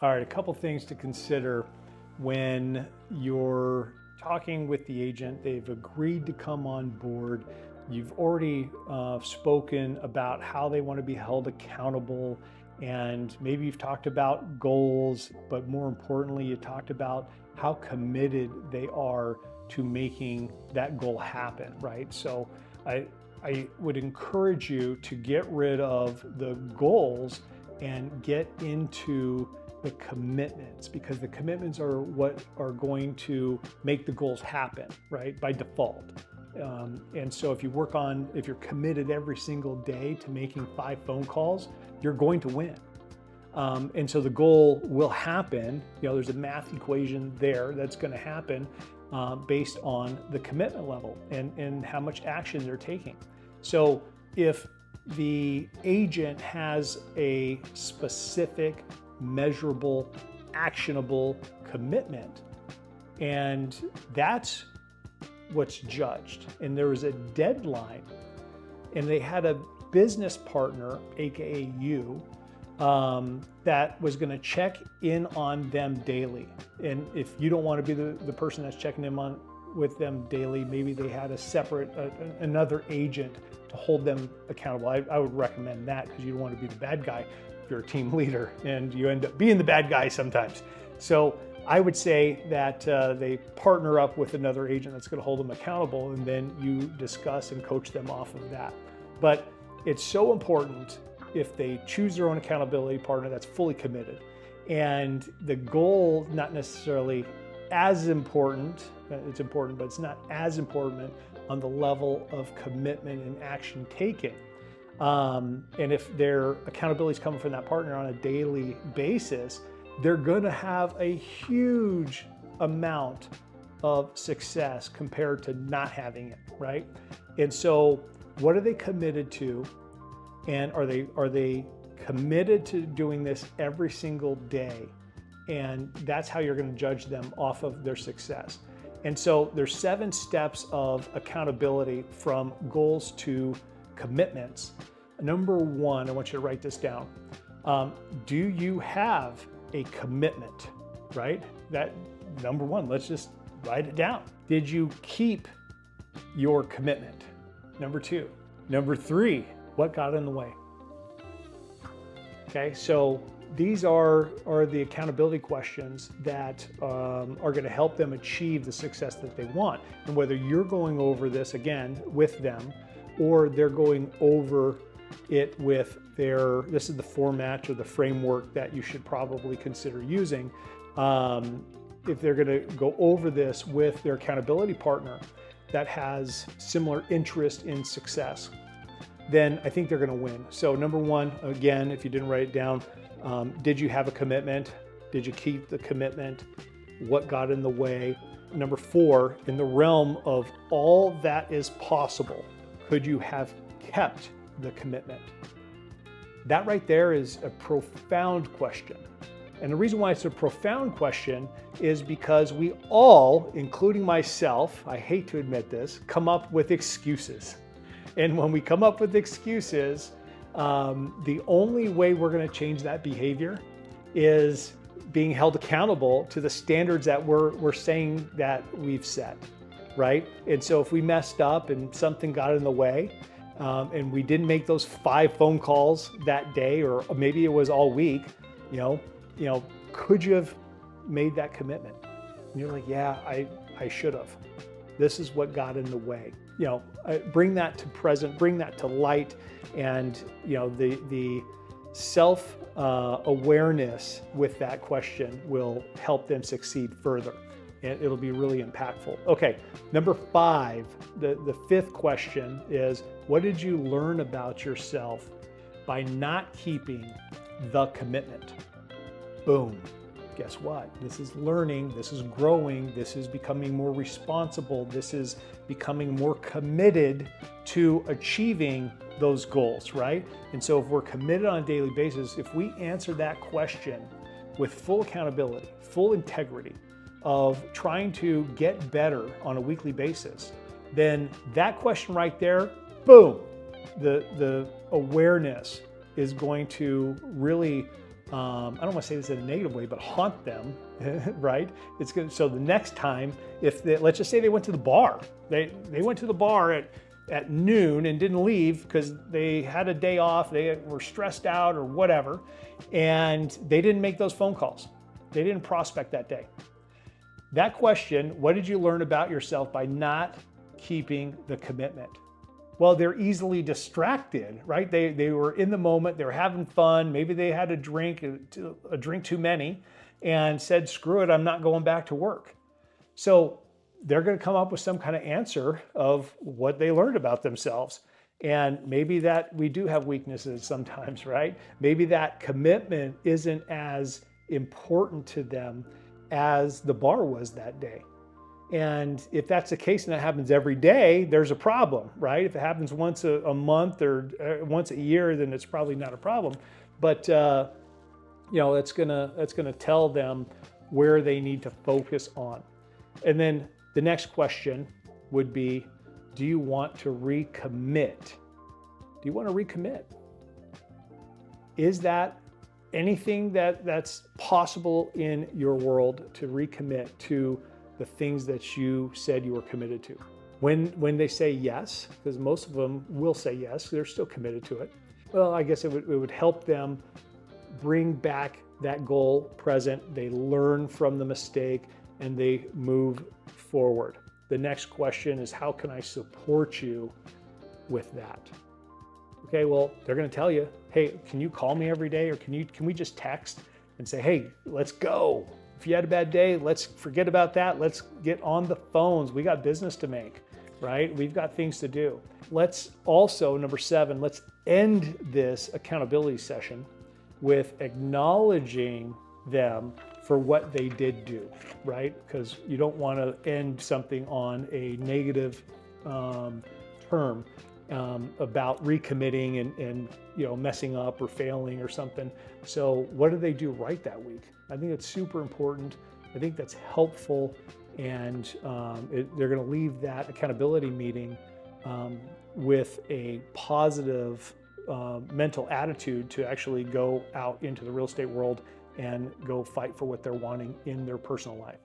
All right, a couple things to consider when you're talking with the agent. They've agreed to come on board. You've already spoken about how they want to be held accountable, and maybe you've talked about goals, but more importantly, you talked about how committed they are to making that goal happen, right? So I would encourage you to get rid of the goals and get into the commitments, because the commitments are what are going to make the goals happen, right, by default. And so if you're committed every single day to making 5 phone calls, you're going to win. And so the goal will happen. There's a math equation there that's going to happen based on the commitment level and how much action they're taking. So if the agent has a specific, measurable, actionable commitment, and that's what's judged, and there was a deadline, and they had a business partner, aka you, that was going to check in on them daily. And if you don't want to be the person that's checking in with them daily, maybe they had a separate another agent to hold them accountable. I would recommend that, because you don't want to be the bad guy if you're a team leader, and you end up being the bad guy sometimes. So I would say that they partner up with another agent that's going to hold them accountable, and then you discuss and coach them off of that. But it's so important if they choose their own accountability partner that's fully committed, and the goal not necessarily as important. It's important, but it's not as important on the level of commitment and action taken. And if their accountability is coming from that partner on a daily basis, they're going to have a huge amount of success compared to not having it, right? And so what are they committed to? And are they committed to doing this every single day? And that's how you're going to judge them off of their success. And so there's 7 steps of accountability from goals to commitments. Number 1, I want you to write this down. Do you have a commitment, right? That number 1, let's just write it down. Did you keep your commitment? Number 2. Number 3, what got in the way? Okay, so these are the accountability questions that are going to help them achieve the success that they want. And whether you're going over this again with them, or they're going over it with this is the format or the framework that you should probably consider using. If they're going to go over this with their accountability partner that has similar interest in success, then I think they're going to win. So number 1, again, if you didn't write it down, did you have a commitment? Did you keep the commitment? What got in the way? Number 4, in the realm of all that is possible, could you have kept the commitment? That right there is a profound question. And the reason why it's a profound question is because we all, including myself, I hate to admit this, come up with excuses. And when we come up with excuses, the only way we're going to change that behavior is being held accountable to the standards that we're saying that we've set, right? And so if we messed up and something got in the way, and we didn't make those 5 phone calls that day, or maybe it was all week, could you have made that commitment? And you're like, yeah, I should have. This is what got in the way. Bring that to present, bring that to light, and the self awareness with that question will help them succeed further, and it'll be really impactful. Okay, number 5, the 5th question is, what did you learn about yourself by not keeping the commitment? Boom. Guess what? This is learning, this is growing, this is becoming more responsible, this is becoming more committed to achieving those goals, right? And so if we're committed on a daily basis, if we answer that question with full accountability, full integrity of trying to get better on a weekly basis, then that question right there, boom, the awareness is going to really I don't want to say this in a negative way, but haunt them, right? It's good. So the next time, if let's just say they went to the bar, they went to the bar at noon and didn't leave because they had a day off, they were stressed out or whatever, and they didn't make those phone calls. They didn't prospect that day. That question, what did you learn about yourself by not keeping the commitment? Well, they're easily distracted, right? They were in the moment, they were having fun, maybe they had a drink too many, and said, screw it, I'm not going back to work. So they're going to come up with some kind of answer of what they learned about themselves. And maybe that we do have weaknesses sometimes, right? Maybe that commitment isn't as important to them as the bar was that day. And if that's the case and that happens every day, there's a problem, right? If it happens once a month or once a year, then it's probably not a problem. But it's gonna tell them where they need to focus on. And then the next question would be, do you want to recommit? Do you want to recommit? Is that anything that's possible in your world to recommit to the things that you said you were committed to? When they say yes, because most of them will say yes, they're still committed to it. Well, I guess it would help them bring back that goal present. They learn from the mistake and they move forward. The next question is, how can I support you with that? Okay, well, they're going to tell you, hey, can you call me every day, or can we just text and say, hey, let's go. If you had a bad day, let's forget about that. Let's get on the phones. We got business to make, right? We've got things to do. Let's also, number 7, let's end this accountability session with acknowledging them for what they did do, right? Because you don't want to end something on a negative term about recommitting and messing up or failing or something. So what do they do right that week? I think it's super important. I think that's helpful, and they're going to leave that accountability meeting with a positive mental attitude to actually go out into the real estate world and go fight for what they're wanting in their personal life.